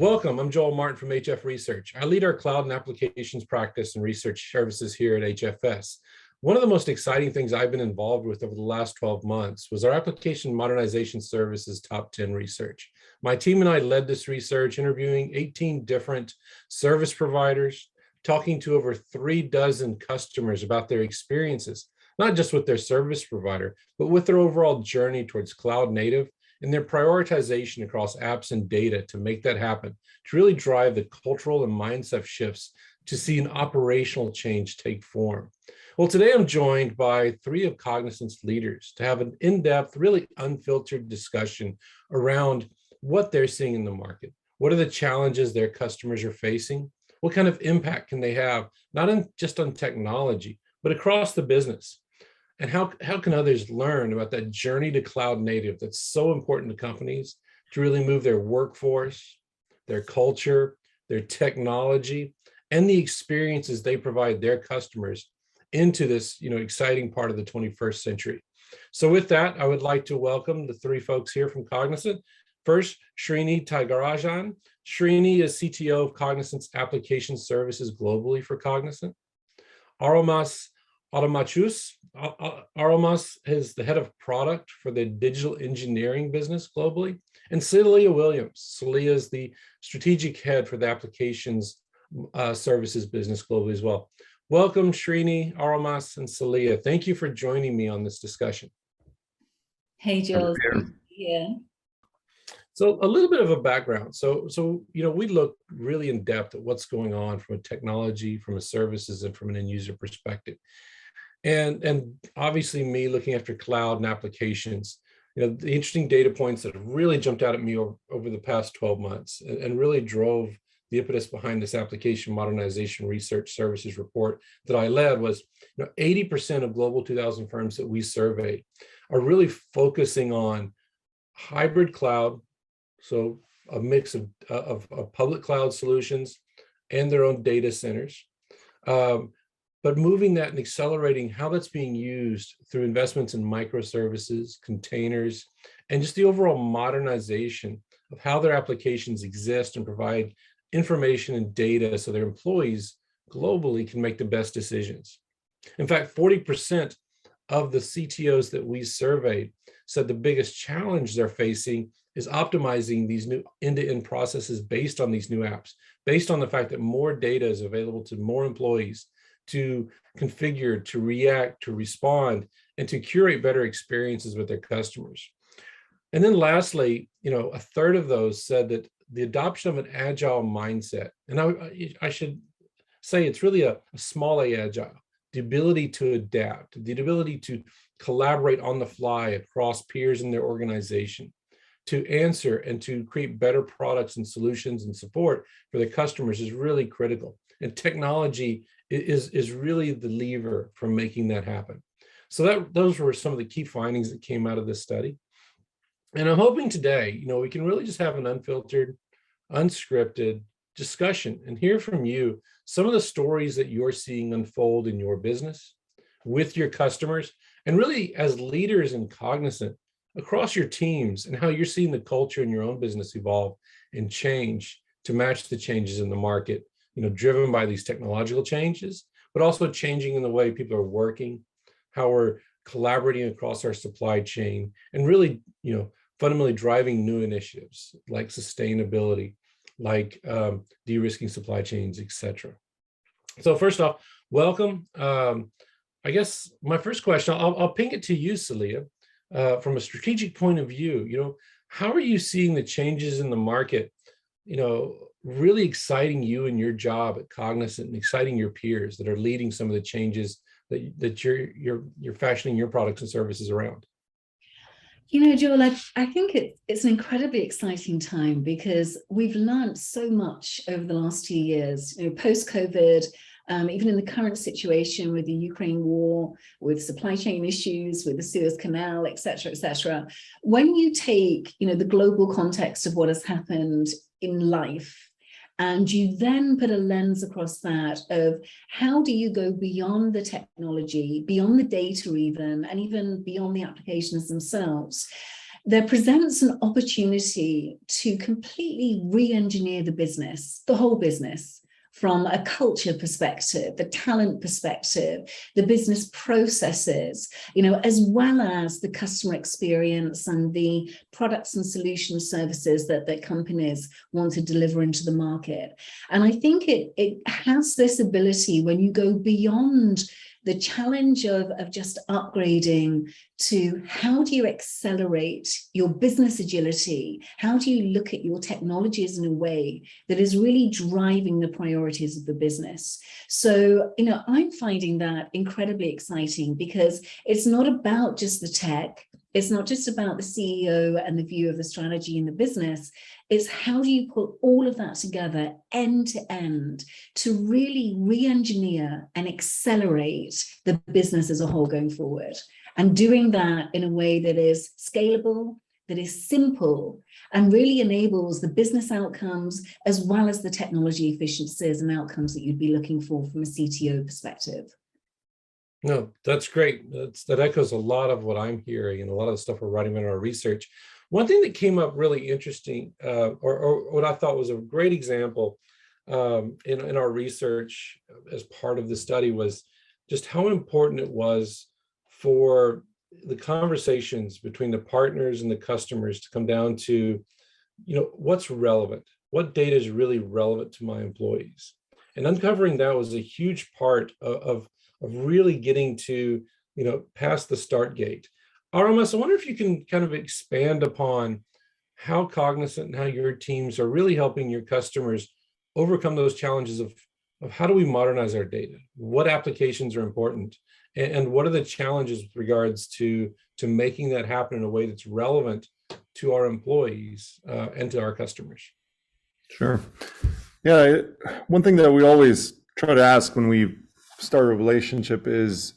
Welcome, I'm Joel Martin from HF Research. I lead our cloud and applications practice and research services here at HFS. One of the most exciting things I've been involved with over the last 12 months was our Application Modernization Services Top 10 research. My team and I led this research, interviewing 18 different service providers, talking to over 36 customers about their experiences, not just with their service provider, but with their overall journey towards cloud native and their prioritization across apps and data to make that happen, to really drive the cultural and mindset shifts to see an operational change take form. Well, today I'm joined by three of Cognizant's leaders to have an in-depth, really unfiltered discussion around what they're seeing in the market. What are the challenges their customers are facing? What kind of impact can they have, not just on technology, but across the business? And how can others learn about that journey to cloud native that's so important to companies to really move their workforce, their culture, their technology, and the experiences they provide their customers into this exciting part of the 21st century. So with that, I would like to welcome the three folks here from Cognizant. First, Srini Thiagarajan. Srini is CTO of Cognizant's Application Services globally for Cognizant. Aurimas Adomavicius. Aurimas is the head of product for the digital engineering business globally. And Saleha Williams. Saleha is the strategic head for the applications services business globally as well. Welcome, Srini, Aurimas, and Saleha. Thank you for joining me on this discussion. Hey, Joel. Yeah. So a little bit of a background. So we look really in depth at what's going on from a technology, from a services, and from an end user perspective. And obviously me looking after cloud and applications, the interesting data points that have really jumped out at me over the past 12 months and really drove the impetus behind this application modernization research services report that I led was 80% of global 2000 firms that we surveyed are really focusing on hybrid cloud, so a mix of public cloud solutions and their own data centers, but moving that and accelerating how that's being used through investments in microservices, containers, and just the overall modernization of how their applications exist and provide information and data so their employees globally can make the best decisions. In fact, 40% of the CTOs that we surveyed said the biggest challenge they're facing is optimizing these new end-to-end processes based on these new apps, based on the fact that more data is available to more employees to configure, to react, to respond, and to curate better experiences with their customers. And then lastly, a third of those said that the adoption of an agile mindset, and I should say it's really a small a agile, the ability to adapt, the ability to collaborate on the fly across peers in their organization, to answer and to create better products and solutions and support for their customers is really critical. And technology is really the lever for making that happen. So those were some of the key findings that came out of this study. And I'm hoping today, we can really just have an unfiltered, unscripted discussion and hear from you some of the stories that you're seeing unfold in your business with your customers, and really as leaders in Cognizant across your teams, and how you're seeing the culture in your own business evolve and change to match the changes in the market, driven by these technological changes, but also changing in the way people are working, how we're collaborating across our supply chain, and really, fundamentally driving new initiatives like sustainability, like de-risking supply chains, etc. So first off, welcome. I guess my first question, I'll ping it to you, Saleha, from a strategic point of view. How are you seeing the changes in the market, really exciting you and your job at Cognizant and exciting your peers that are leading some of the changes that you're fashioning your products and services around? Joel, I think it's an incredibly exciting time because we've learned so much over the last 2 years, post-COVID, even in the current situation with the Ukraine war, with supply chain issues, with the Suez Canal, et cetera, et cetera. When you take, the global context of what has happened in life, and you then put a lens across that of how do you go beyond the technology, beyond the data even, and even beyond the applications themselves. there presents an opportunity to completely re-engineer the business, the whole business, from a culture perspective, the talent perspective, the business processes, as well as the customer experience and the products and solution services that companies want to deliver into the market. And I think it has this ability, when you go beyond the challenge of just upgrading, to how do you accelerate your business agility? How do you look at your technologies in a way that is really driving the priorities of the business? So, I'm finding that incredibly exciting, because it's not about just the tech. It's not just about the CEO and the view of the strategy in the business. It's how do you put all of that together end to end to really re-engineer and accelerate the business as a whole going forward, and doing that in a way that is scalable, that is simple, and really enables the business outcomes as well as the technology efficiencies and outcomes that you'd be looking for from a CTO perspective. No, that's great. That echoes a lot of what I'm hearing and a lot of the stuff we're writing in our research. One thing that came up really interesting, or what I thought was a great example in our research as part of the study, was just how important it was for the conversations between the partners and the customers to come down to, what's relevant, what data is really relevant to my employees. And uncovering that was a huge part of really getting to, past the start gate. Aurimas, I wonder if you can kind of expand upon how Cognizant and how your teams are really helping your customers overcome those challenges of how do we modernize our data? What applications are important? And what are the challenges with regards to making that happen in a way that's relevant to our employees and to our customers? Sure. Yeah, one thing that we always try to ask when we start a relationship is,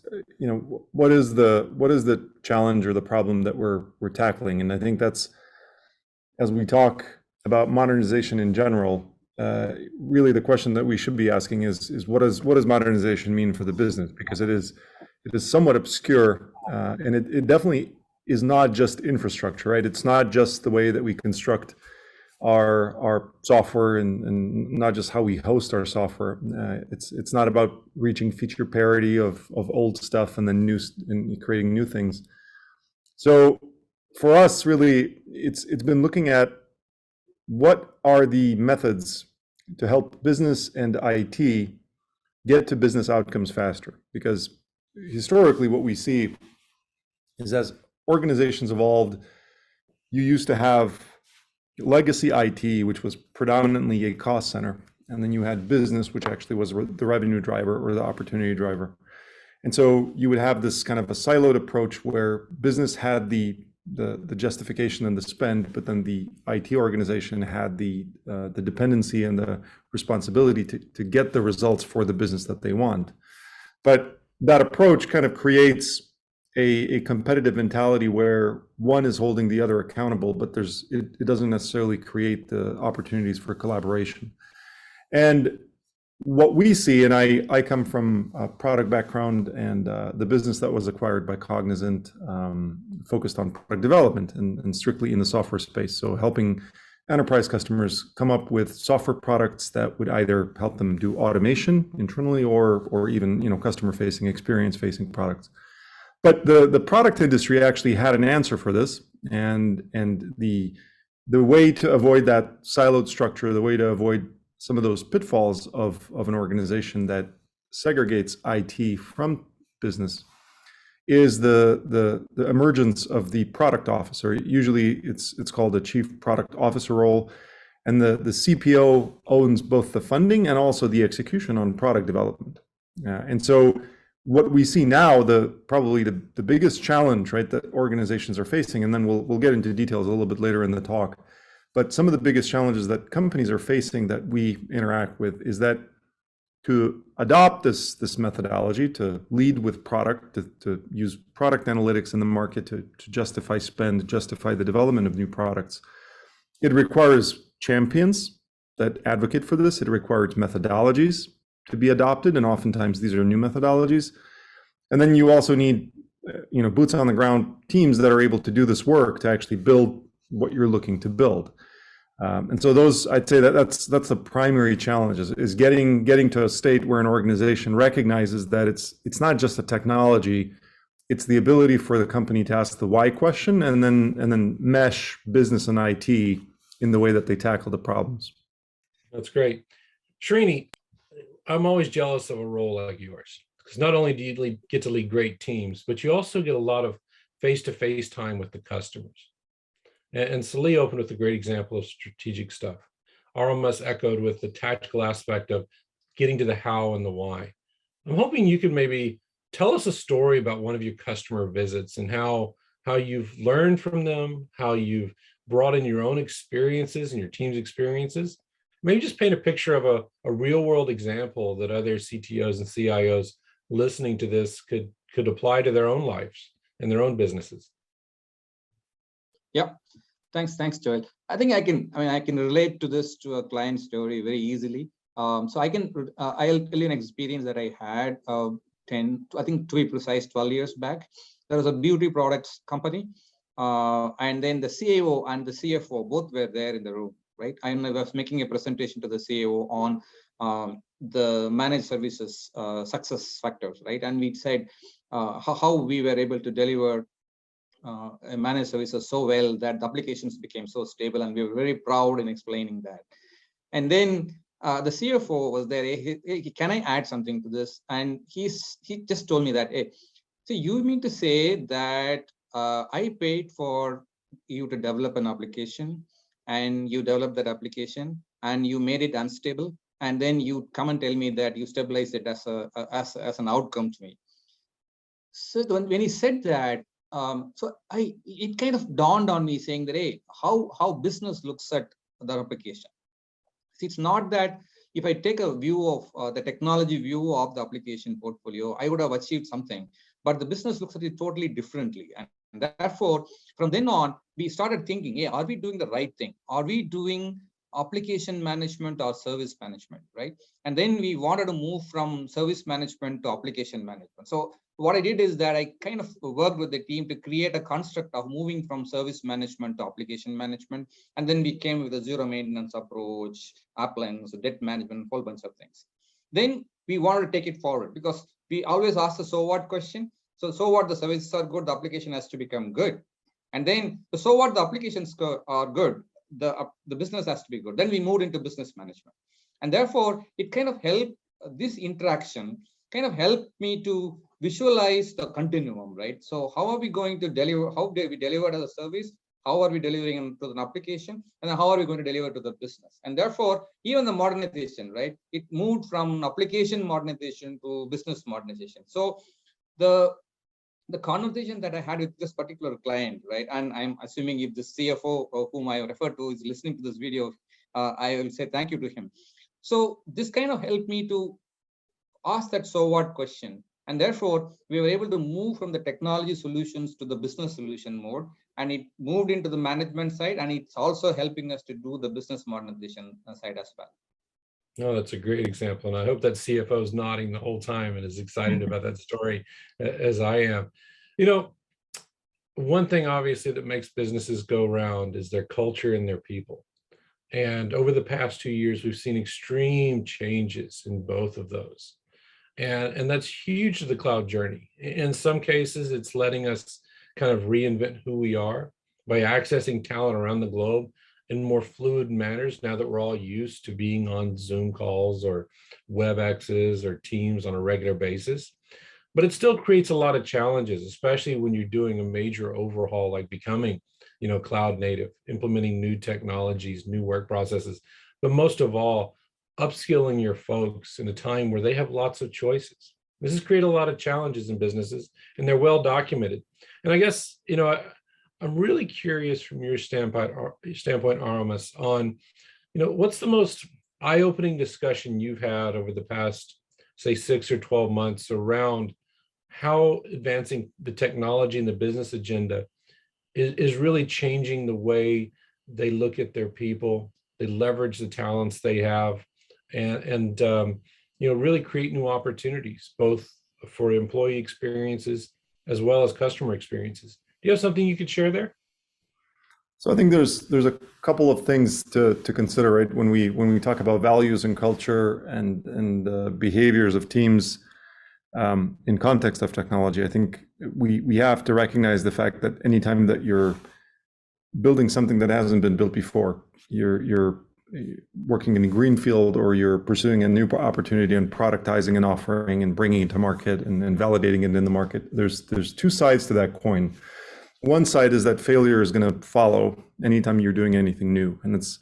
what is the challenge or the problem that we're tackling? And I think that's, as we talk about modernization in general, really the question that we should be asking is what does modernization mean for the business? Because it is somewhat obscure, and it definitely is not just infrastructure, right? It's not just the way that we construct our software and not just how we host our software. It's not about reaching feature parity of old stuff and then creating new things. So for us, really, it's been looking at what are the methods to help business and IT get to business outcomes faster. Because historically, what we see is as organizations evolved, you used to have legacy IT, which was predominantly a cost center, and then you had business, which actually was the revenue driver or the opportunity driver. And so you would have this kind of a siloed approach where business had the justification and the spend, but then the IT organization had the dependency and the responsibility to get the results for the business that they want. But that approach kind of creates a competitive mentality where one is holding the other accountable, but it doesn't necessarily create the opportunities for collaboration. And what we see, and I come from a product background, and the business that was acquired by Cognizant focused on product development and strictly in the software space. So helping enterprise customers come up with software products that would either help them do automation internally or even customer-facing, experience-facing products. But the product industry actually had an answer for this, and the way to avoid that siloed structure, the way to avoid some of those pitfalls of an organization that segregates IT from business, is the emergence of the product officer. Usually it's called a chief product officer role, and the CPO owns both the funding and also the execution on product development. And so what we see now, probably the biggest challenge, right, that organizations are facing, and then we'll get into details a little bit later in the talk, but some of the biggest challenges that companies are facing that we interact with is that to adopt this methodology, to lead with product, to use product analytics in the market to justify spend, justify the development of new products, it requires champions that advocate for this. It requires methodologies to be adopted, and oftentimes these are new methodologies. And then you also need boots on the ground teams that are able to do this work to actually build what you're looking to build. And so those, I'd say that's the primary challenge is getting to a state where an organization recognizes that it's not just a technology, it's the ability for the company to ask the why question and then mesh business and IT in the way that they tackle the problems. That's great. Srini, I'm always jealous of a role like yours, because not only do you get to lead great teams, but you also get a lot of face-to-face time with the customers. And Saleha opened with a great example of strategic stuff. Aurimas echoed with the tactical aspect of getting to the how and the why. I'm hoping you could maybe tell us a story about one of your customer visits and how you've learned from them, how you've brought in your own experiences and your team's experiences. Maybe just paint a picture of a real world example that other CTOs and CIOs listening to this could apply to their own lives and their own businesses. Yeah, thanks, Joel. I think I can relate to this to a client story very easily. So I'll tell you an experience that I had 10, I think to be precise, 12 years back. There was a beauty products company, and then the CAO and the CFO both were there in the room, right? I was making a presentation to the CAO on the managed services success factors, right? And we said how we were able to deliver managed services so well that the applications became so stable, and we were very proud in explaining that. And then the CFO was there. Hey, can I add something to this? And he just told me that, hey, so you mean to say that I paid for you to develop an application, and you developed that application and you made it unstable, and then you come and tell me that you stabilize it as an outcome to me. So when he said that, it kind of dawned on me saying that, hey, how business looks at the application. See, it's not that if I take a view of the technology view of the application portfolio, I would have achieved something, but the business looks at it totally differently. And therefore, from then on, we started thinking, hey, are we doing the right thing? Are we doing application management or service management, right? And then we wanted to move from service management to application management. So what I did is that I kind of worked with the team to create a construct of moving from service management to application management. And then we came with a zero maintenance approach, appliance, debt management, a whole bunch of things. Then we wanted to take it forward because we always ask the so what question. So what, the services are good, the application has to become good. And then the so what, the applications are good, the business has to be good. Then we moved into business management. And therefore, it kind of helped, this interaction kind of helped me to visualize the continuum, right? So how are we going to deliver, how do we deliver as a service? How are we delivering to an application? And then how are we going to deliver to the business? And therefore, even the modernization, right? It moved from application modernization to business modernization. So the conversation that I had with this particular client, right? And I'm assuming if the CFO whom I refer to is listening to this video, I will say thank you to him. So this kind of helped me to ask that so what question. And therefore, we were able to move from the technology solutions to the business solution mode. And it moved into the management side. And it's also helping us to do the business modernization side as well. No, that's a great example. And I hope that CFO is nodding the whole time and is excited about that story as I am. You know, one thing obviously that makes businesses go round is their culture and their people. And over the past 2 years, we've seen extreme changes in both of those. And that's huge to the cloud journey. In some cases, it's letting us kind of reinvent who we are by accessing talent around the globe in more fluid manners now that we're all used to being on Zoom calls or WebExes or Teams on a regular basis. But it still creates a lot of challenges, especially when you're doing a major overhaul like becoming, cloud native, implementing new technologies, new work processes, but most of all, upskilling your folks in a time where they have lots of choices. This has created a lot of challenges in businesses, and they're well documented. And I guess, I'm really curious from your standpoint, Aurimas, on, what's the most eye-opening discussion you've had over the past, say, 6 or 12 months around how advancing the technology and the business agenda is really changing the way they look at their people, they leverage the talents they have, and really create new opportunities, both for employee experiences as well as customer experiences. Do you have something you could share there? So I think there's a couple of things to consider, right? When we talk about values and culture and behaviors of teams in context of technology, I think we have to recognize the fact that anytime that you're building something that hasn't been built before, you're working in a greenfield, or you're pursuing a new opportunity and productizing an offering and bringing it to market and validating it in the market. There's two sides to that coin. One side is that failure is going to follow anytime you're doing anything new, and it's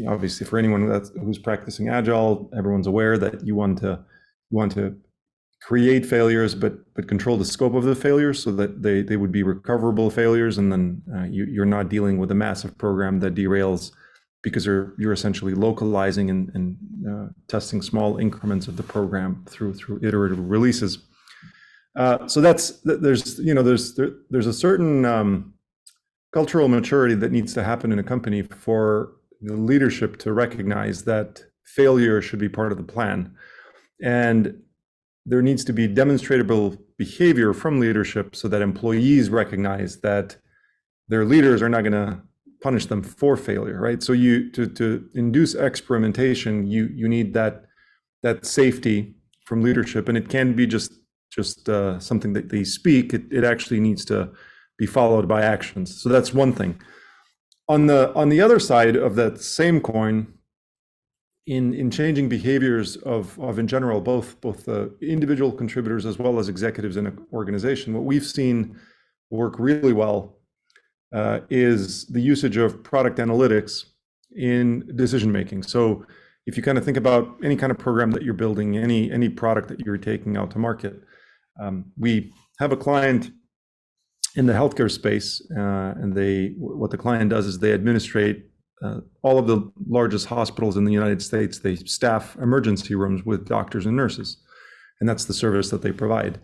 obviously for anyone who's practicing agile, everyone's aware that you want to create failures, but control the scope of the failures so that they would be recoverable failures, and then you're not dealing with a massive program that derails because you're essentially localizing and testing small increments of the program through iterative releases. So there's a certain cultural maturity that needs to happen in a company for the leadership to recognize that failure should be part of the plan, and there needs to be demonstrable behavior from leadership so that employees recognize that their leaders are not going to punish them for failure, right? So to induce experimentation, you need that safety from leadership, and it can be just something that they speak. It actually needs to be followed by actions. So that's one thing. On the other side of that same coin, in changing behaviors of in general, both the individual contributors as well as executives in an organization, what we've seen work really well is the usage of product analytics in decision making. So if you kind of think about any kind of program that you're building, any product that you're taking out to market, we have a client in the healthcare space, and what the client does is they administrate all of the largest hospitals in the United States. They staff emergency rooms with doctors and nurses, and that's the service that they provide.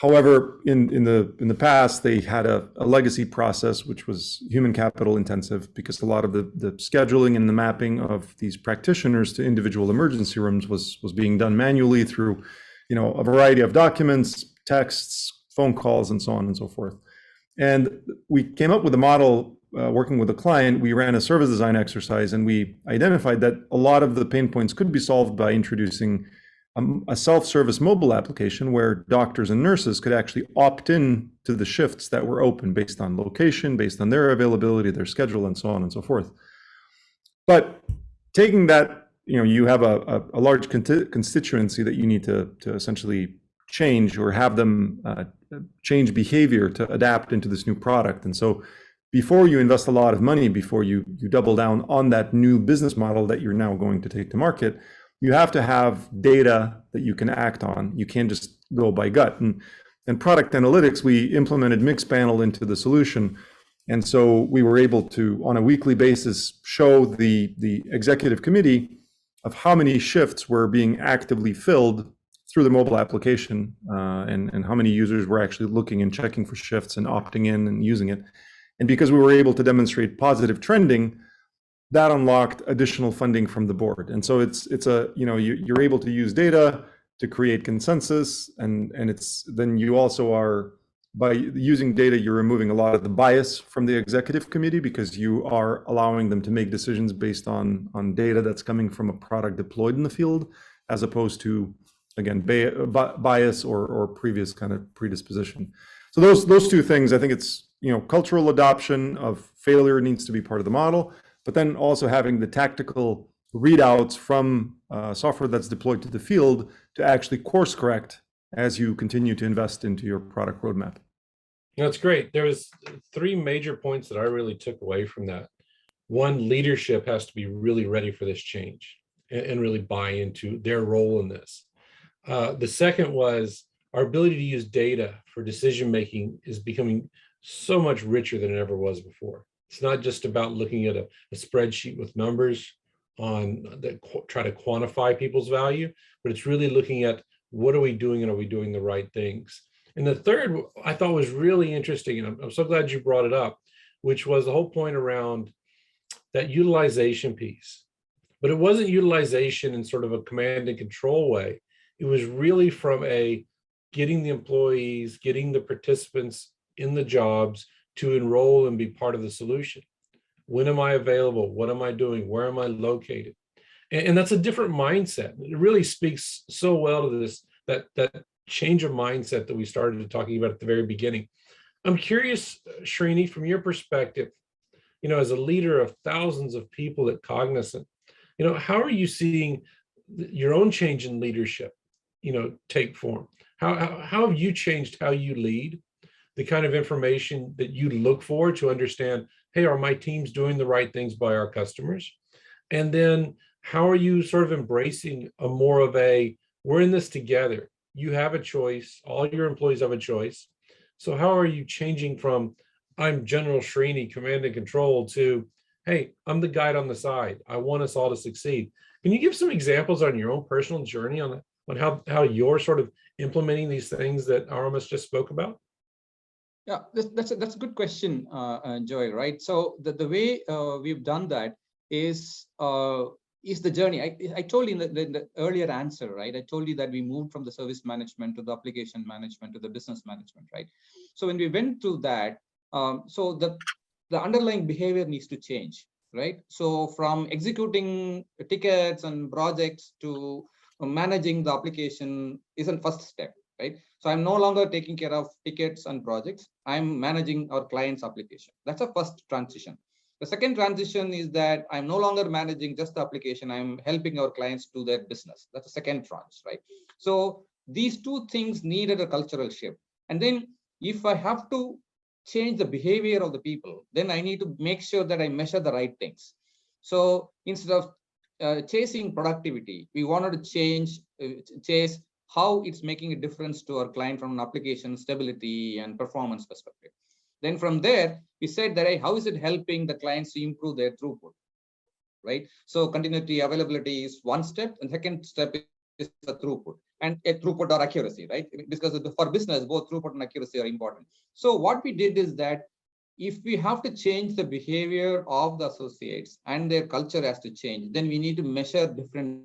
However, in the past, they had a legacy process which was human capital intensive, because a lot of the scheduling and the mapping of these practitioners to individual emergency rooms was being done manually through, a variety of documents, texts, phone calls, and so on and so forth. And we came up with a model. Working with a client, we ran a service design exercise, and we identified that a lot of the pain points could be solved by introducing a self-service mobile application where doctors and nurses could actually opt in to the shifts that were open based on location, based on their availability, their schedule, and so on and so forth. But taking that, you have a large constituency that you need to essentially change, or have them change behavior to adapt into this new product. And so before you invest a lot of money, before you double down on that new business model that you're now going to take to market, you have to have data that you can act on. You can't just go by gut. And product analytics, we implemented Mixpanel into the solution. And so we were able to, on a weekly basis, show the executive committee of how many shifts were being actively filled through the mobile application, and how many users were actually looking and checking for shifts and opting in and using it. And because we were able to demonstrate positive trending, that unlocked additional funding from the board. And so you're able to use data to create consensus, and then you also are, by using data, you're removing a lot of the bias from the executive committee, because you are allowing them to make decisions based on data that's coming from a product deployed in the field, as opposed to, again, bias or previous kind of predisposition. So those two things, I think it's, cultural adoption of failure needs to be part of the model, but then also having the tactical readouts from software that's deployed to the field to actually course correct as you continue to invest into your product roadmap. That's great. There was 3 major points that I really took away from that. One, leadership has to be really ready for this change and really buy into their role in this. The second was our ability to use data for decision-making is becoming so much richer than it ever was before. It's not just about looking at a spreadsheet with numbers that try to quantify people's value, but it's really looking at what are we doing and are we doing the right things. And the third I thought was really interesting, and I'm so glad you brought it up, which was the whole point around that utilization piece. But it wasn't utilization in sort of a command and control way. It was really from a getting the employees, getting the participants in the jobs to enroll and be part of the solution. When am I available? What am I doing? Where am I located? And that's a different mindset. It really speaks so well to this, that change of mindset that we started talking about at the very beginning. I'm curious, Srini, from your perspective, as a leader of thousands of people at Cognizant, how are you seeing your own change in leadership, take form? How have you changed how you lead, the kind of information that you look for to understand, hey, are my teams doing the right things by our customers? And then how are you sort of embracing a more of a, we're in this together. You have a choice. All your employees have a choice. So how are you changing from, I'm General Srini, command and control, to, hey, I'm the guide on the side. I want us all to succeed. Can you give some examples on your own personal journey on how you're sort of implementing these things that Aurimas just spoke about? Yeah, that's a good question, Joy. Right. So the way we've done that is the journey. I told you in the earlier answer, right? I told you that we moved from the service management to the application management to the business management, right? So when we went through that, so the underlying behavior needs to change, right? So from executing tickets and projects to managing the application is a first step, right? So I'm no longer taking care of tickets and projects. I'm managing our client's application. That's a first transition. The second transition is that I'm no longer managing just the application. I'm helping our clients do their business. That's the second tranche, right? So these two things needed a cultural shift. And then if I have to change the behavior of the people, then I need to make sure that I measure the right things. So instead of chasing productivity, we wanted to chase how it's making a difference to our client from an application stability and performance perspective. Then from there, we said that, hey, how is it helping the clients to improve their throughput, right? So continuity availability is one step, and second step is the throughput, and a throughput or accuracy, right? Because for business, both throughput and accuracy are important. So what we did is that if we have to change the behavior of the associates and their culture has to change, then we need to measure different.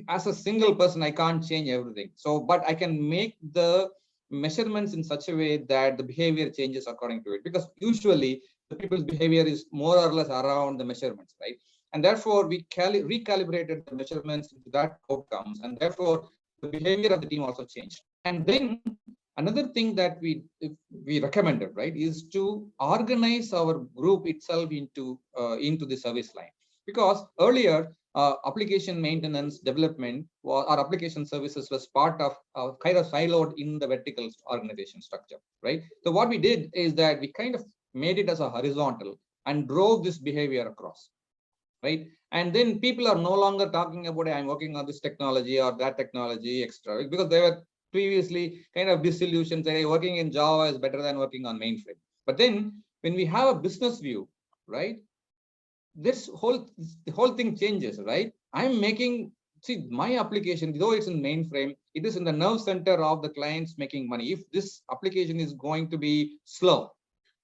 As a single person, I can't change everything. So, but I can make the measurements in such a way that the behavior changes according to it. Because usually the people's behavior is more or less around the measurements, right? And therefore we recalibrated the measurements into that outcomes, and therefore the behavior of the team also changed. And then another thing that we recommended, right, is to organize our group itself into the service line. Because earlier, application maintenance development or application services was part of kind of siloed in the vertical organization structure, right? So what we did is that we kind of made it as a horizontal and drove this behavior across, right? And then people are no longer talking about, hey, I'm working on this technology or that technology extra, because they were previously kind of disillusioned, say, hey, working in Java is better than working on mainframe. But then when we have a business view, right, the whole thing changes, right? I'm making, see, my application, though it's in mainframe, it is in the nerve center of the clients making money. If this application is going to be slow,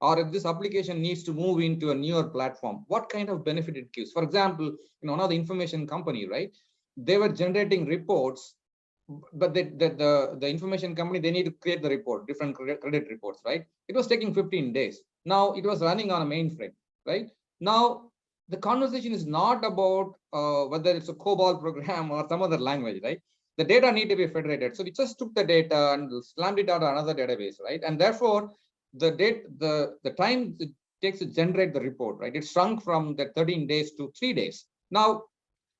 or if this application needs to move into a newer platform, what kind of benefit it gives? For example, one of the information company, right? They were generating reports, but the information company, they need to create the report, different credit reports, right? It was taking 15 days. Now it was running on a mainframe, right? Now the conversation is not about whether it's a COBOL program or some other language, right? The data need to be federated. So we just took the data and slammed it out on another database, right? And therefore, the time it takes to generate the report, right? It shrunk from the 13 days to 3 days. Now,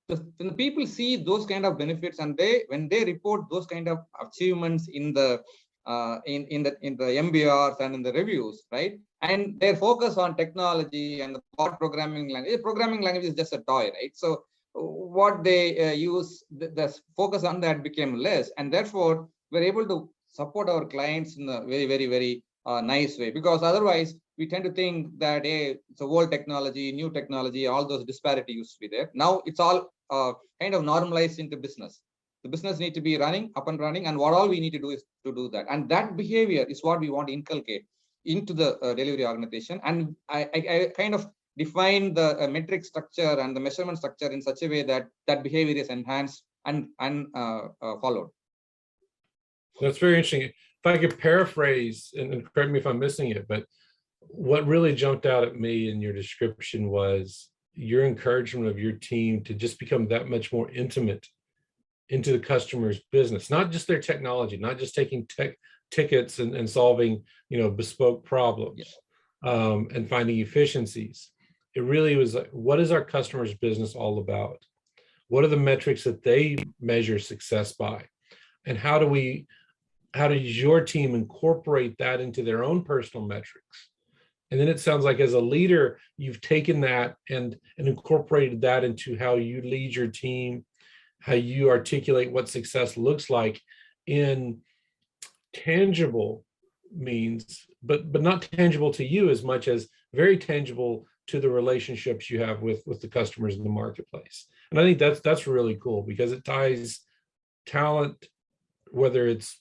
when the people see those kind of benefits, and when they report those kind of achievements in the MBRs and in the reviews, right? And their focus on technology and the programming language. Programming language is just a toy, right? So what they use, the focus on that became less, and therefore we're able to support our clients in a very, very, very nice way. Because otherwise, we tend to think that, hey, it's a old technology, new technology, all those disparity used to be there. Now it's all kind of normalized into business. The business need to be up and running, and what all we need to do is to do that. And that behavior is what we want to inculcate into the delivery organization. And I kind of define the metric structure and the measurement structure in such a way that that behavior is enhanced and followed. That's very interesting. If I could paraphrase, and correct me if I'm missing it, but what really jumped out at me in your description was your encouragement of your team to just become that much more intimate into the customer's business, not just their technology, not just taking tickets and solving, bespoke problems, and finding efficiencies. It really was like, what is our customer's business all about? What are the metrics that they measure success by? And how does your team incorporate that into their own personal metrics? And then it sounds like as a leader, you've taken that and incorporated that into how you lead your team, how you articulate what success looks like in tangible means, but not tangible to you as much as very tangible to the relationships you have with the customers in the marketplace. And I think that's really cool because it ties talent, whether it's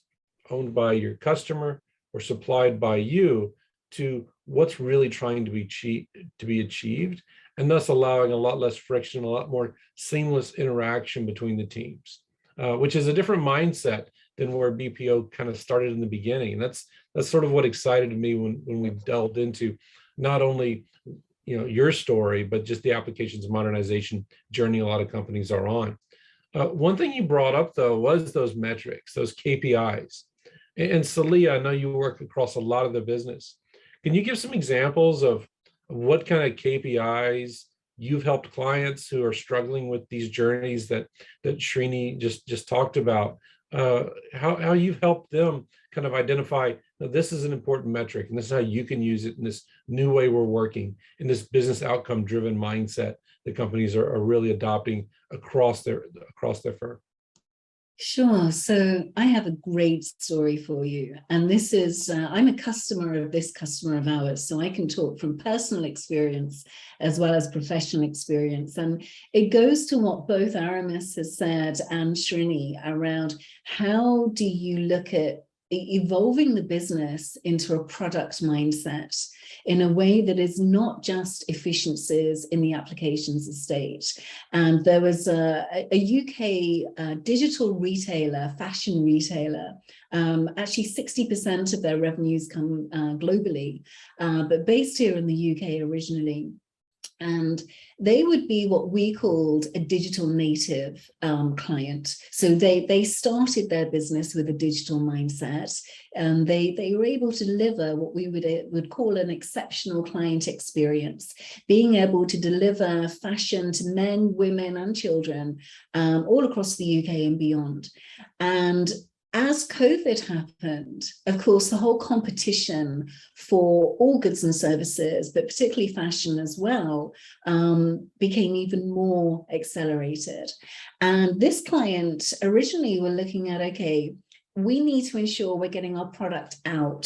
owned by your customer or supplied by you, to what's really trying to be achieved, and thus allowing a lot less friction, a lot more seamless interaction between the teams, which is a different mindset than where BPO kind of started in the beginning. And that's sort of what excited me when we delved into not only your story, but just the applications modernization journey a lot of companies are on. One thing you brought up though was those metrics, those KPIs. And Saleha, I know you work across a lot of the business. Can you give some examples of what kind of KPIs you've helped clients who are struggling with these journeys that Srini just talked about? How you've helped them kind of identify this is an important metric, and this is how you can use it in this new way we're working, in this business outcome driven mindset that companies are really adopting across their firm. Sure. So I have a great story for you. And this is, I'm a customer of this customer of ours. So I can talk from personal experience as well as professional experience. And it goes to what both Aurimas has said and Srini around how do you look at evolving the business into a product mindset in a way that is not just efficiencies in the applications estate. And there was a UK digital retailer, fashion retailer, actually 60% of their revenues come globally, but based here in the UK originally. And they would be what we called a digital native client. So they started their business with a digital mindset, and they were able to deliver what we would call an exceptional client experience, being able to deliver fashion to men, women, and children all across the UK and beyond. And as COVID happened, of course, the whole competition for all goods and services, but particularly fashion as well, became even more accelerated. And this client originally were looking at, okay, we need to ensure we're getting our product out.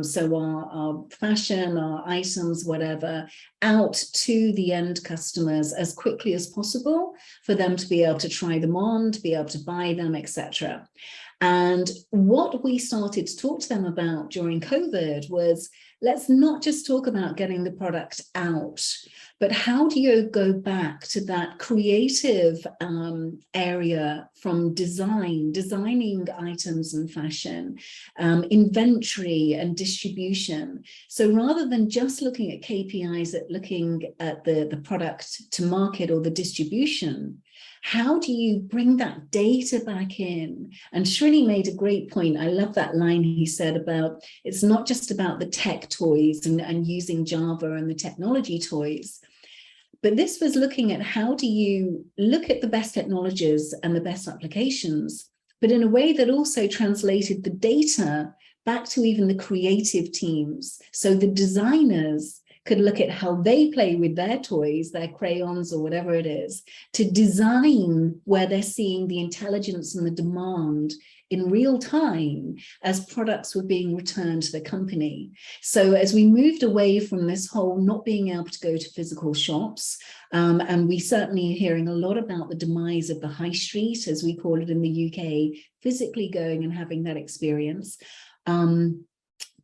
So our fashion, our items, whatever, out to the end customers as quickly as possible for them to be able to try them on, to be able to buy them, etc. And what we started to talk to them about during COVID was, let's not just talk about getting the product out, but how do you go back to that creative area from designing items and fashion, inventory and distribution. So rather than just looking at KPIs, looking at the product to market or the distribution, how do you bring that data back in? And Srini made a great point. I love that line he said about, it's not just about the tech toys and using Java and the technology toys, but this was looking at how do you look at the best technologies and the best applications, but in a way that also translated the data back to even the creative teams. So the designers could look at how they play with their toys, their crayons or whatever it is, to design where they're seeing the intelligence and the demand in real time as products were being returned to the company. So as we moved away from this whole not being able to go to physical shops, and we certainly are hearing a lot about the demise of the high street, as we call it in the UK, physically going and having that experience,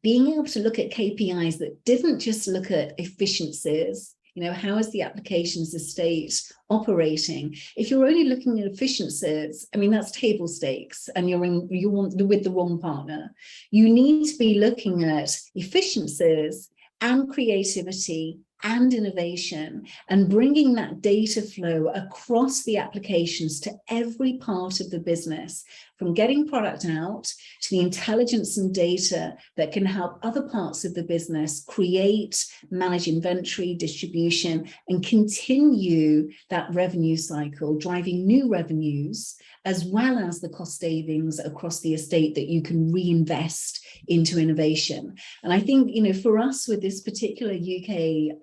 being able to look at KPIs that didn't just look at efficiencies how is the applications estate operating? If you're only looking at efficiencies, I mean, that's table stakes, and you're with the wrong partner. You need to be looking at efficiencies and creativity and innovation, and bringing that data flow across the applications to every part of the business, from getting product out to the intelligence and data that can help other parts of the business create, manage inventory, distribution, and continue that revenue cycle, driving new revenues, as well as the cost savings across the estate that you can reinvest into innovation. And I think, for us with this particular UK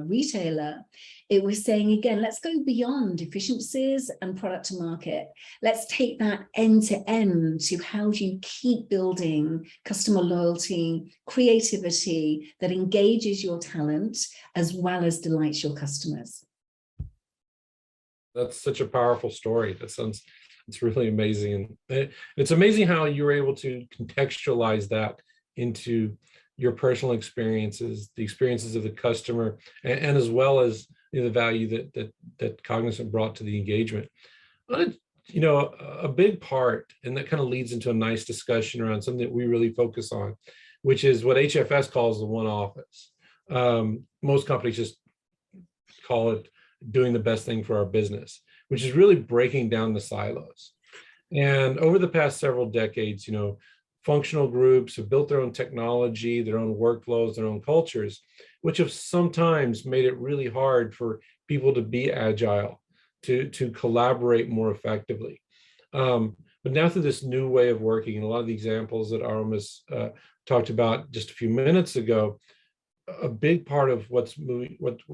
retailer, it was saying, again, let's go beyond efficiencies and product to market. Let's take that end to end to how do you keep building customer loyalty, creativity that engages your talent as well as delights your customers. That's such a powerful story. It's really amazing. And it's amazing how you were able to contextualize that into your personal experiences, the experiences of the customer, and as well as the value that Cognizant brought to the engagement. A big part, and that kind of leads into a nice discussion around something that we really focus on, which is what HFS calls the one office. Most companies just call it doing the best thing for our business, which is really breaking down the silos. And over the past several decades, functional groups have built their own technology, their own workflows, their own cultures, which have sometimes made it really hard for people to be agile, to collaborate more effectively. But now through this new way of working, and a lot of the examples that Aurimas talked about just a few minutes ago, a big part of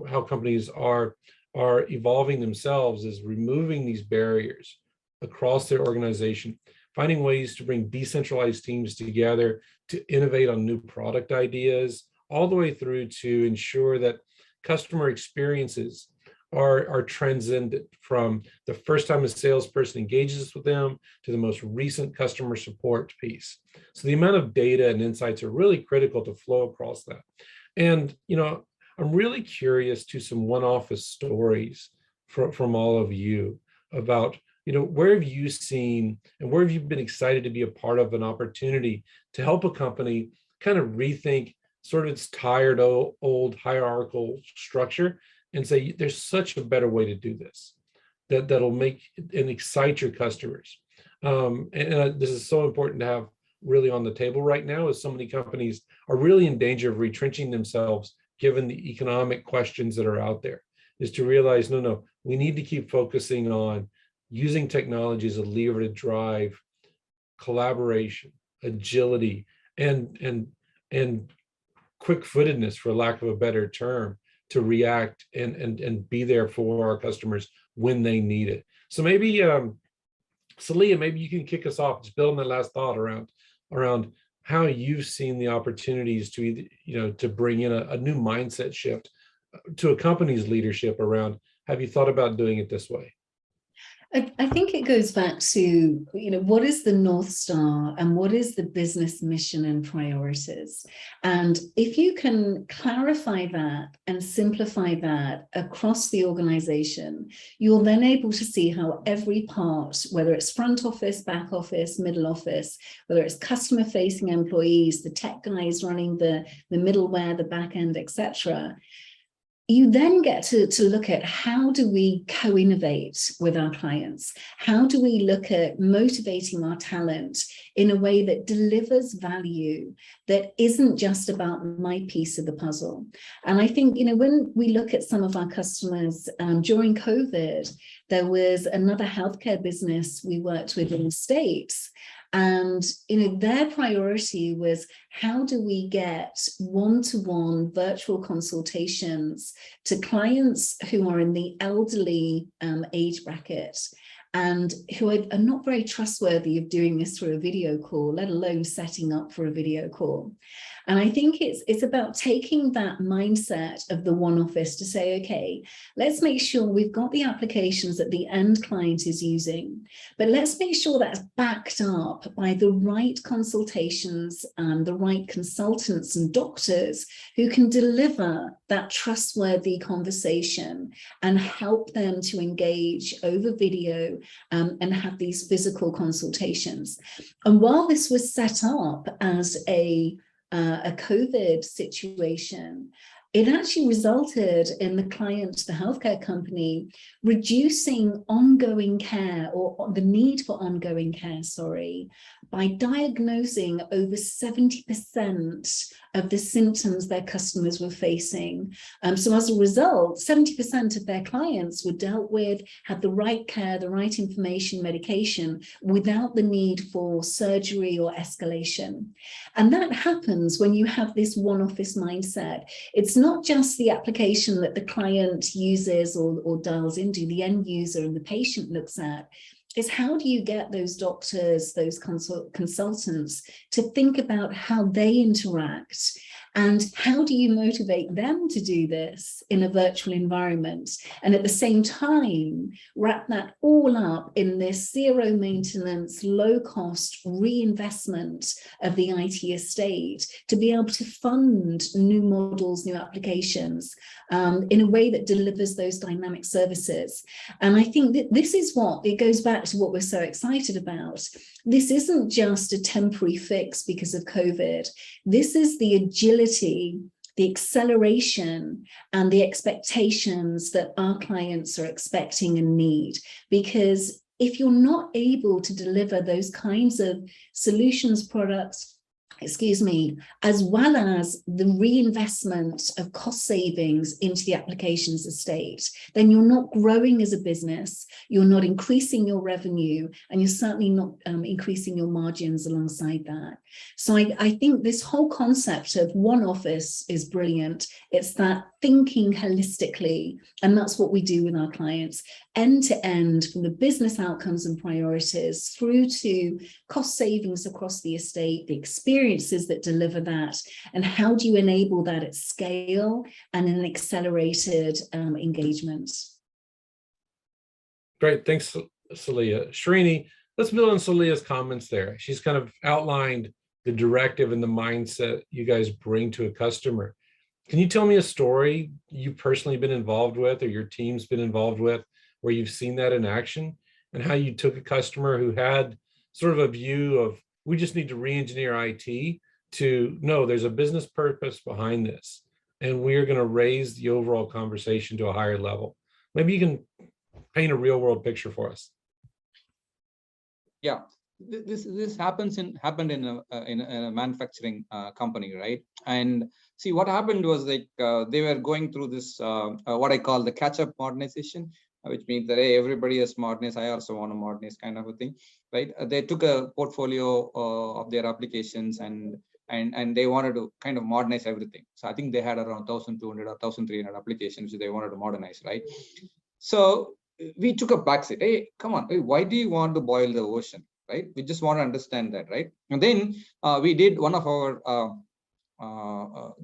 how companies are evolving themselves is removing these barriers across their organization, finding ways to bring decentralized teams together to innovate on new product ideas, all the way through to ensure that customer experiences are transcendent from the first time a salesperson engages with them to the most recent customer support piece. So the amount of data and insights are really critical to flow across that. And, I'm really curious to some one-office stories from all of you about, where have you seen and where have you been excited to be a part of an opportunity to help a company kind of rethink sort of its tired old hierarchical structure and say, there's such a better way to do this that'll make and excite your customers. This is so important to have really on the table right now, as so many companies are really in danger of retrenching themselves given the economic questions that are out there, is to realize, no, we need to keep focusing on using technology as a lever to drive collaboration, agility, and quick-footedness, for lack of a better term, to react and be there for our customers when they need it. So maybe, Saleha, maybe you can kick us off, just building that last thought around how you've seen the opportunities to either, to bring in a new mindset shift to a company's leadership around, have you thought about doing it this way? I think it goes back to, what is the North Star and what is the business mission and priorities? And if you can clarify that and simplify that across the organization, you're then able to see how every part, whether it's front office, back office, middle office, whether it's customer facing employees, the tech guys running the middleware, the back end, etc., you then get to look at how do we co-innovate with our clients? How do we look at motivating our talent in a way that delivers value, that isn't just about my piece of the puzzle? And I think, when we look at some of our customers during COVID, there was another healthcare business we worked with in the States. And their priority was, how do we get one-to-one virtual consultations to clients who are in the elderly age bracket? and who are not very trustworthy of doing this through a video call, let alone setting up for a video call. And I think it's about taking that mindset of the one office to say, okay, let's make sure we've got the applications that the end client is using, but let's make sure that's backed up by the right consultations and the right consultants and doctors who can deliver that trustworthy conversation and help them to engage over video and have these physical consultations. And while this was set up as a COVID situation, it actually resulted in the client, the healthcare company, reducing ongoing care, or the need for ongoing care, sorry, by diagnosing over 70% of the symptoms their customers were facing. So as a result, 70% of their clients were dealt with, had the right care, the right information, medication, without the need for surgery or escalation. And that happens when you have this one office mindset. It's not just the application that the client uses or dials into, the end user and the patient looks at. Is how do you get those doctors, those consultants to think about how they interact, and how do you motivate them to do this in a virtual environment, and at the same time wrap that all up in this zero maintenance, low cost reinvestment of the IT estate to be able to fund new models, new applications in a way that delivers those dynamic services. And I think that this is what, it goes back to what we're so excited about. This isn't just a temporary fix because of COVID. This is the agility, the acceleration, and the expectations that our clients are expecting and need. Because if you're not able to deliver those kinds of solutions, products, as well as the reinvestment of cost savings into the applications estate, then you're not growing as a business, you're not increasing your revenue, and you're certainly not increasing your margins alongside that. So I think this whole concept of one office is brilliant. It's that thinking holistically, and that's what we do with our clients, end to end, from the business outcomes and priorities through to cost savings across the estate, the experiences that deliver that, and how do you enable that at scale and in an accelerated engagement. Great, thanks, Saleha. Srini, let's build on Saleha's comments there. She's kind of outlined the directive and the mindset you guys bring to a customer. Can you tell me a story you've personally been involved with, or your team's been involved with, where you've seen that in action, and how you took a customer who had sort of a view of, we just need to re-engineer IT, to, no, there's a business purpose behind this, and we're going to raise the overall conversation to a higher level. Maybe you can paint a real world picture for us. Yeah, this happened in a manufacturing company, right? And see, what happened was, like, they were going through this what I call the catch-up modernization, which means that, hey, everybody has modernized, I also want to modernize, kind of a thing, right? They took a portfolio of their applications and they wanted to kind of modernize everything. So I think they had around 1,200 or 1,300 applications they wanted to modernize, right? So we took a backseat. Hey, come on, hey, why do you want to boil the ocean, right? We just want to understand that, right? And then we did one of our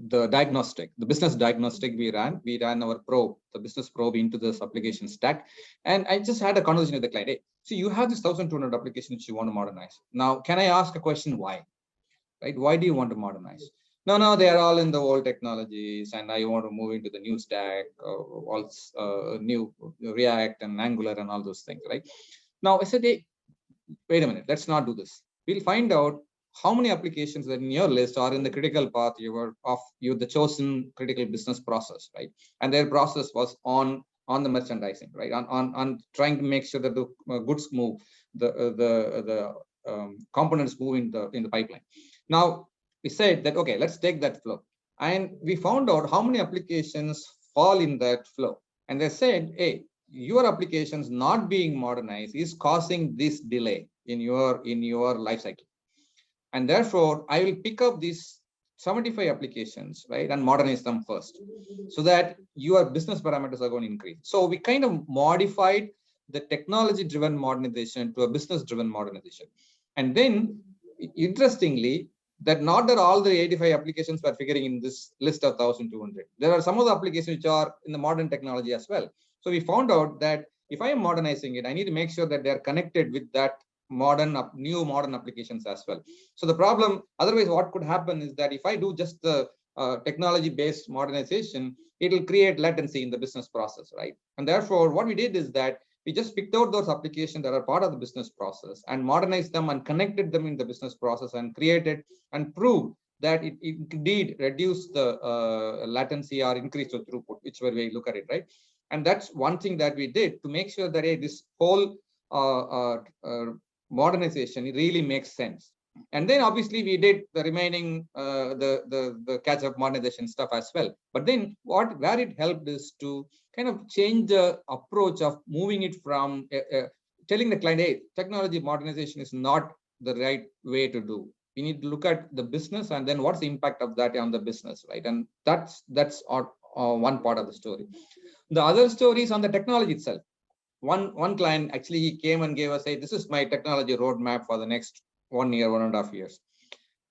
the business diagnostic we ran our probe, the business probe, into this application stack. And I just had a conversation with the client. Hey, so you have this 1,200 applications you want to modernize. Now, can I ask a question? Why? Right? Why do you want to modernize? No, they are all in the old technologies, and I want to move into the new stack, all new React and Angular and all those things, right? Now I said, hey, wait a minute, let's not do this. We'll find out how many applications that in your list are in the critical path the chosen critical business process, right? And their process was on the merchandising, right? On trying to make sure that the goods move, the components move in the pipeline. Now we said that, okay, let's take that flow, and we found out how many applications fall in that flow. And they said, hey, your applications not being modernized is causing this delay in your life cycle. And therefore, I will pick up these 75 applications, right, and modernize them first, so that your business parameters are going to increase. So we kind of modified the technology-driven modernization to a business-driven modernization. And then, interestingly, that not that all the 85 applications were figuring in this list of 1,200. There are some of the applications which are in the modern technology as well. So we found out that if I am modernizing it, I need to make sure that they are connected with that new modern applications as well. So the problem, otherwise what could happen is that if I do just the technology-based modernization, it will create latency in the business process, right? And therefore, what we did is that we just picked out those applications that are part of the business process and modernized them and connected them in the business process and created and proved that it indeed reduced the latency or increased the throughput, whichever way you look at it, right? And that's one thing that we did to make sure that this whole modernization, it really makes sense. And then obviously we did the remaining the catch-up modernization stuff as well. But then where it helped is to kind of change the approach of moving it from telling the client, hey, technology modernization is not the right way to do. We need to look at the business and then what's the impact of that on the business, right? And that's one part of the story. The other story is on the technology itself. One client actually, he came and gave us, hey, this is my technology roadmap for the next 1 year, 1.5 years.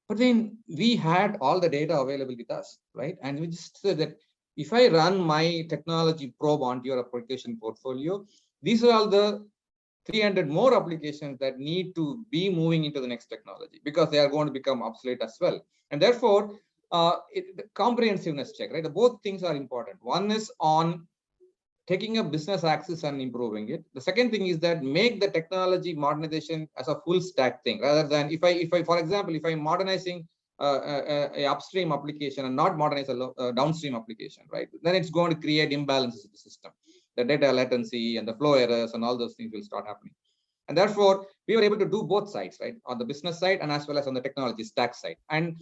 But then we had all the data available with us, right? And we just said that if I run my technology probe onto your application portfolio, these are all the 300 more applications that need to be moving into the next technology because they are going to become obsolete as well. And therefore, the comprehensiveness check, right? Both things are important. One is on taking a business axis and improving it. The second thing is that make the technology modernization as a full stack thing, rather than if I, for example, if I'm modernizing a upstream application and not modernize a downstream application, right? Then it's going to create imbalances in the system. The data latency and the flow errors and all those things will start happening. And therefore, we were able to do both sides, right? On the business side and as well as on the technology stack side. And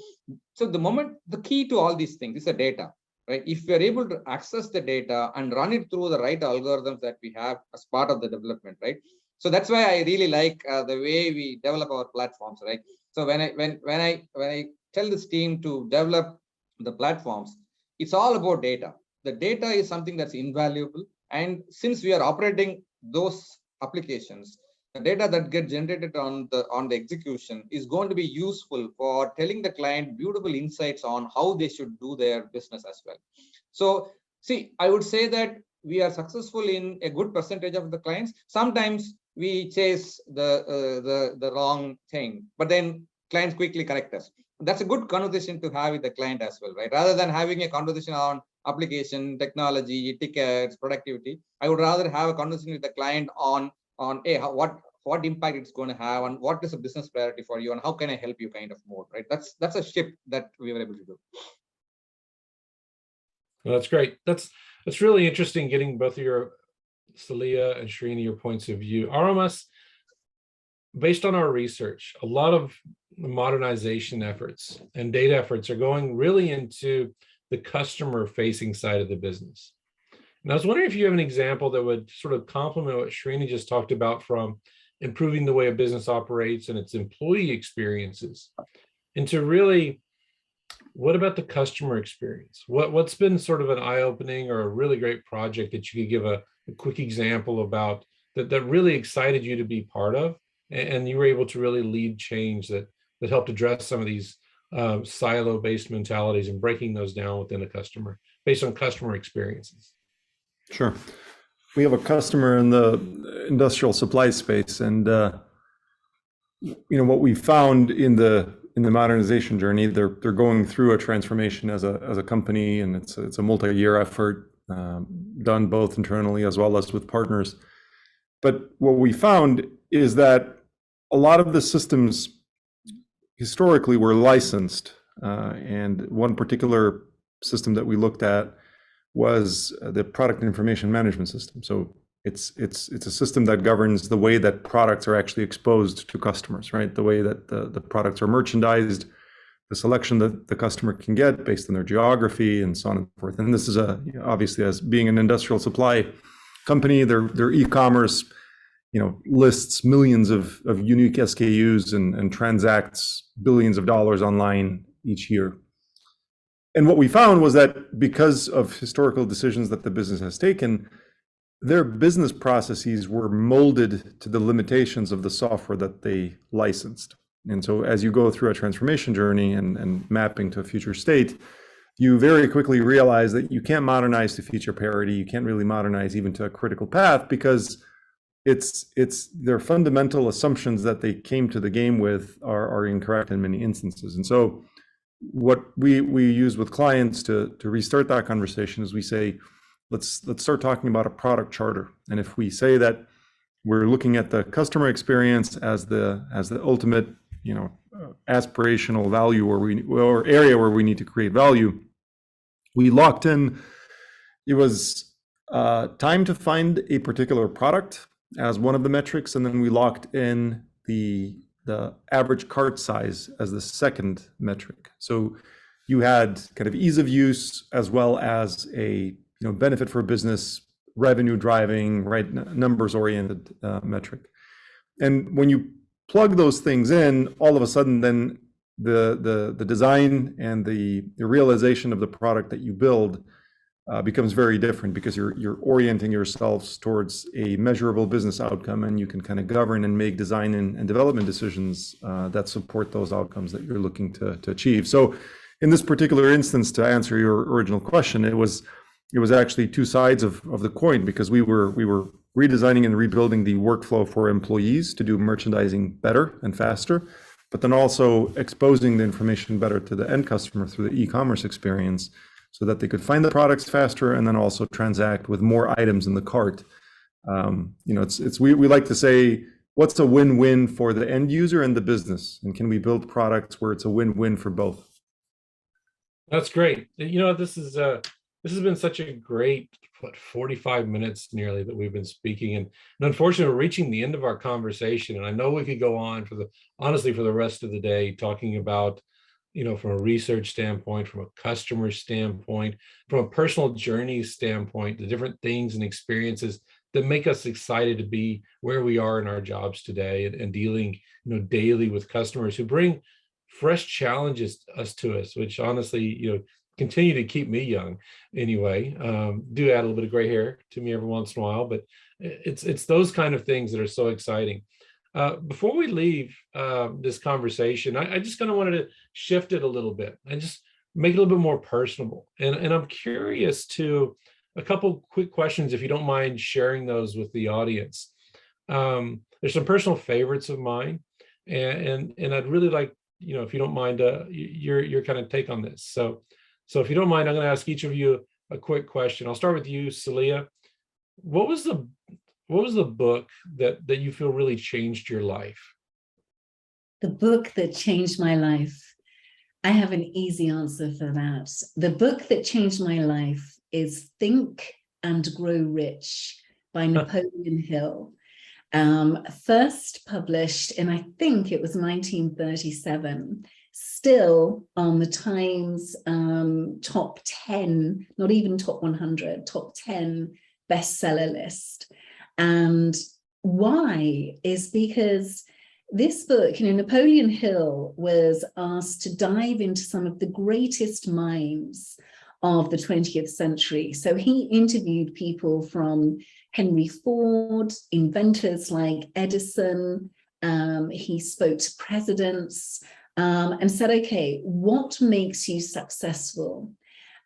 so the key to all these things is the data, right? If we are able to access the data and run it through the right algorithms that we have as part of the development, right? So that's why I really like the way we develop our platforms, right? So when I tell this team to develop the platforms, it's all about data. The data is something that's invaluable. And since we are operating those applications, the data that gets generated on the execution is going to be useful for telling the client beautiful insights on how they should do their business as well. So see, I would say that we are successful in a good percentage of the clients. Sometimes we chase the wrong thing, but then clients quickly correct us. That's a good conversation to have with the client as well, right? Rather than having a conversation on application, technology, tickets, productivity, I would rather have a conversation with the client on hey, what impact it's going to have and what is a business priority for you and how can I help you kind of mode, right? That's a shift that we were able to do. Well, that's great. That's really interesting getting both of your, Saleha and Srini, your points of view. Aurimas, based on our research, a lot of the modernization efforts and data efforts are going really into the customer facing side of the business. And I was wondering if you have an example that would sort of complement what Srini just talked about from improving the way a business operates and its employee experiences into really, what about the customer experience? What's been sort of an eye-opening or a really great project that you could give a quick example about that really excited you to be part of, and you were able to really lead change that helped address some of these silo-based mentalities and breaking those down within a customer based on customer experiences? Sure. We have a customer in the industrial supply space, and what we found in the modernization journey, they're going through a transformation as a company, and it's a multi-year effort done both internally as well as with partners. But what we found is that a lot of the systems historically were licensed, and one particular system that we looked at was the product information management system. So it's a system that governs the way that products are actually exposed to customers, right? The way that the products are merchandised, the selection that the customer can get based on their geography, and so on and so forth. And this is obviously, as being an industrial supply company, their e-commerce, lists millions of unique SKUs and transacts billions of dollars online each year. And what we found was that because of historical decisions that the business has taken, their business processes were molded to the limitations of the software that they licensed. And so as you go through a transformation journey and mapping to a future state, you very quickly realize that you can't modernize to feature parity. You can't really modernize even to a critical path, because it's their fundamental assumptions that they came to the game with are incorrect in many instances. And so what we use with clients to restart that conversation is we say, let's start talking about a product charter. And if we say that we're looking at the customer experience as the ultimate, aspirational value, or area where we need to create value, we locked in, it was time to find a particular product as one of the metrics, and then we locked in the average cart size as the second metric. So you had kind of ease of use as well as a benefit for business, revenue driving, right, numbers oriented metric. And when you plug those things in, all of a sudden then the design and the realization of the product that you build becomes very different, because you're orienting yourselves towards a measurable business outcome, and you can kind of govern and make design and development decisions that support those outcomes that you're looking to achieve. So in this particular instance, to answer your original question, it was actually two sides of the coin, because we were redesigning and rebuilding the workflow for employees to do merchandising better and faster, but then also exposing the information better to the end customer through the e-commerce experience, so that they could find the products faster and then also transact with more items in the cart. We like to say, what's a win-win for the end user and the business, and can we build products where it's a win-win for both? That's great. This has been such a great 45 minutes nearly that we've been speaking, and unfortunately we're reaching the end of our conversation. And I know we could go on for the rest of the day talking about, from a research standpoint, from a customer standpoint, from a personal journey standpoint, the different things and experiences that make us excited to be where we are in our jobs today, and dealing, daily with customers who bring fresh challenges to us, which honestly, continue to keep me young anyway. Do add a little bit of gray hair to me every once in a while, but it's those kind of things that are so exciting. Before we leave this conversation, I just kind of wanted to shift it a little bit and just make it a little bit more personable. And I'm curious to a couple quick questions, if you don't mind sharing those with the audience. There's some personal favorites of mine, and I'd really like, if you don't mind, your kind of take on this. So if you don't mind, I'm going to ask each of you a quick question. I'll start with you, Saleha. What was the book that you feel really changed your life? The book that changed my life. I have an easy answer for that. The book that changed my life is Think and Grow Rich by Napoleon Hill. First published in, I think it was 1937, still on the Times top 10, not even top 100, top 10 bestseller list. And why is because this book, Napoleon Hill was asked to dive into some of the greatest minds of the 20th century. So he interviewed people from Henry Ford, inventors like Edison. He spoke to presidents and said, okay, what makes you successful?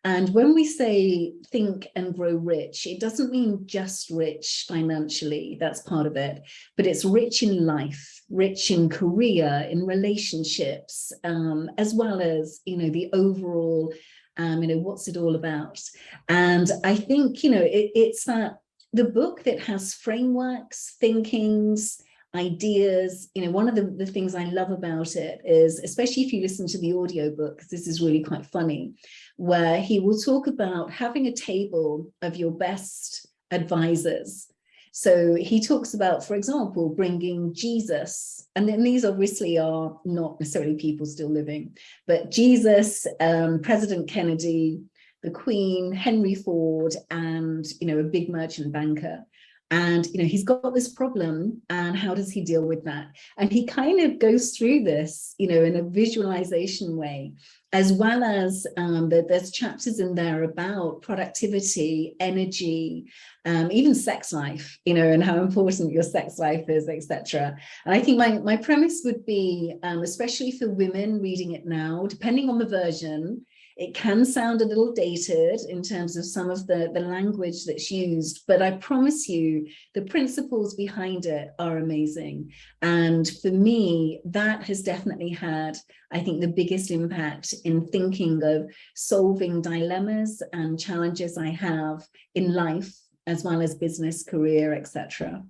And when we say think and grow rich, it doesn't mean just rich financially, that's part of it, but it's rich in life, rich in career, in relationships, as well as, the overall, what's it all about? And I think, it's that the book that has frameworks, thinkings, ideas. One of the things I love about it is, especially if you listen to the audiobook, because this is really quite funny, where he will talk about having a table of your best advisors. So he talks about, for example, bringing Jesus, and then these obviously are not necessarily people still living, but Jesus, President Kennedy, the Queen, Henry Ford, and a big merchant banker. And he's got this problem, and how does he deal with that? And he kind of goes through this in a visualization way, as well as there's chapters in there about productivity, energy, even sex life, and how important your sex life is, etc. And I think my premise would be, especially for women reading it now, depending on the version, it can sound a little dated in terms of some of the language that's used, but I promise you, the principles behind it are amazing. And for me, that has definitely had, I think, the biggest impact in thinking of solving dilemmas and challenges I have in life, as well as business, career, etc.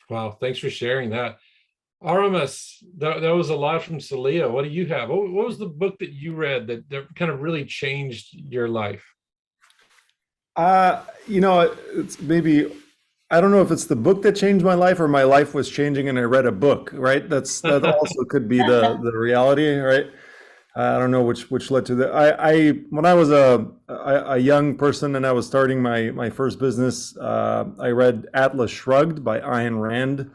Wow, thanks for sharing that. Aurimas, that was a lot from Saleha. What do you have? What was the book that you read that kind of really changed your life? It's maybe, I don't know if it's the book that changed my life or my life was changing and I read a book, right? That also could be the reality, right? I don't know which led to that. When I was a young person and I was starting my first business, I read Atlas Shrugged by Ayn Rand.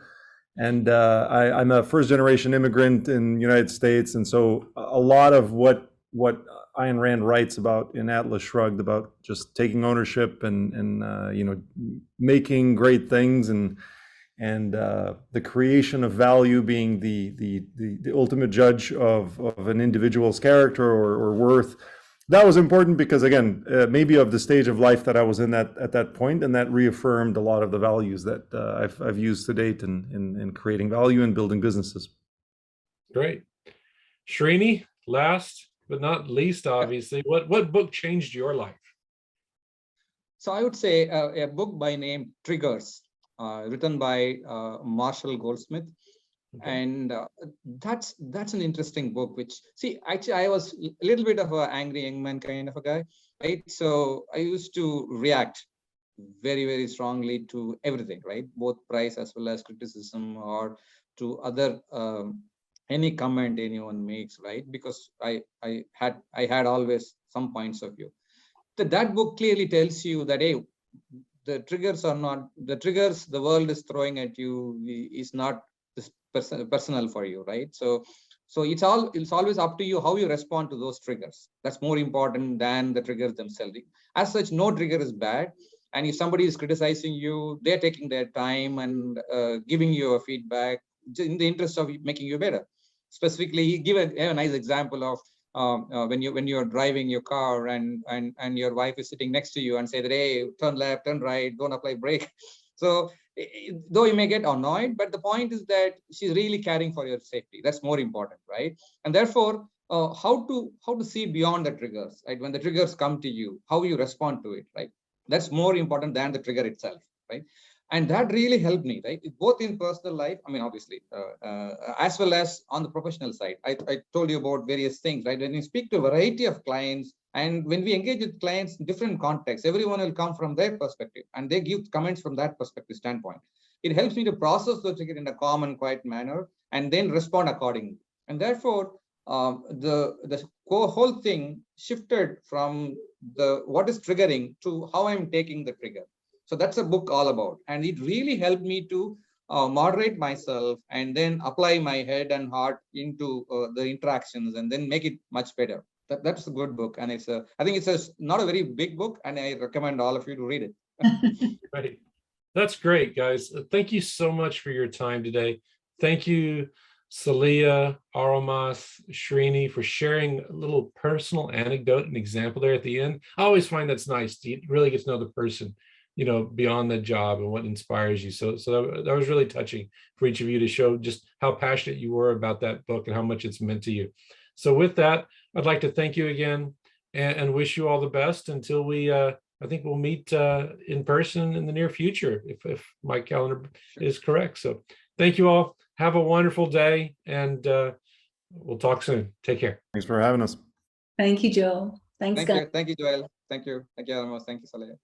And I'm a first generation immigrant in the United States. And so a lot of what Ayn Rand writes about in Atlas Shrugged, about just taking ownership and making great things and the creation of value being the ultimate judge of an individual's character or worth. That was important because, again, maybe of the stage of life that I was in at that point, and that reaffirmed a lot of the values that I've used to date in creating value and building businesses. Great. Srini, last but not least, obviously, what book changed your life? So I would say a book by name Triggers, written by Marshall Goldsmith. Okay. And that's an interesting book, which, see, actually I was a little bit of an angry young man kind of a guy, right? So I used to react very, very strongly to everything, right? Both praise as well as criticism, or to other any comment anyone makes, right? Because I had always some points of view. That book clearly tells you that, hey, the triggers the world is throwing at you is not personal for you, right? So it's always up to you how you respond to those triggers. That's more important than the triggers themselves. As such, no trigger is bad. And if somebody is criticizing you, they're taking their time and giving you a feedback in the interest of making you better. Specifically, he give a nice example of when you're driving your car and your wife is sitting next to you and say that, hey, turn left, turn right, don't apply brake. So though you may get annoyed, but the point is that she's really caring for your safety. That's more important, right? And therefore, how to see beyond the triggers, right? When the triggers come to you, how you respond to it, right? That's more important than the trigger itself, right? And that really helped me, right? Both in personal life, I mean, obviously, as well as on the professional side. I told you about various things, right? When you speak to a variety of clients, and when we engage with clients in different contexts, everyone will come from their perspective, and they give comments from that perspective standpoint. It helps me to process the trigger in a calm and quiet manner, and then respond accordingly. And therefore, the whole thing shifted from what is triggering to how I'm taking the trigger. So that's a book all about, and it really helped me to moderate myself and then apply my head and heart into the interactions and then make it much better. That's a good book, and I think it's not a very big book, and I recommend all of you to read it. Right. That's great, guys. Thank you so much for your time today. Thank you, Saleha, Aurimas, Srini, for sharing a little personal anecdote and example there at the end. I always find that's nice to really get to know the person, beyond the job and what inspires you. So that was really touching for each of you to show just how passionate you were about that book and how much it's meant to you. So with that, I'd like to thank you again and wish you all the best until I think we'll meet in person in the near future, if my calendar is correct. So thank you all. Have a wonderful day, and we'll talk soon. Take care. Thanks for having us. Thank you, Joel. Thanks, guys. Thank you, Joel. Thank you, Aurimas. Thank you, Saleha.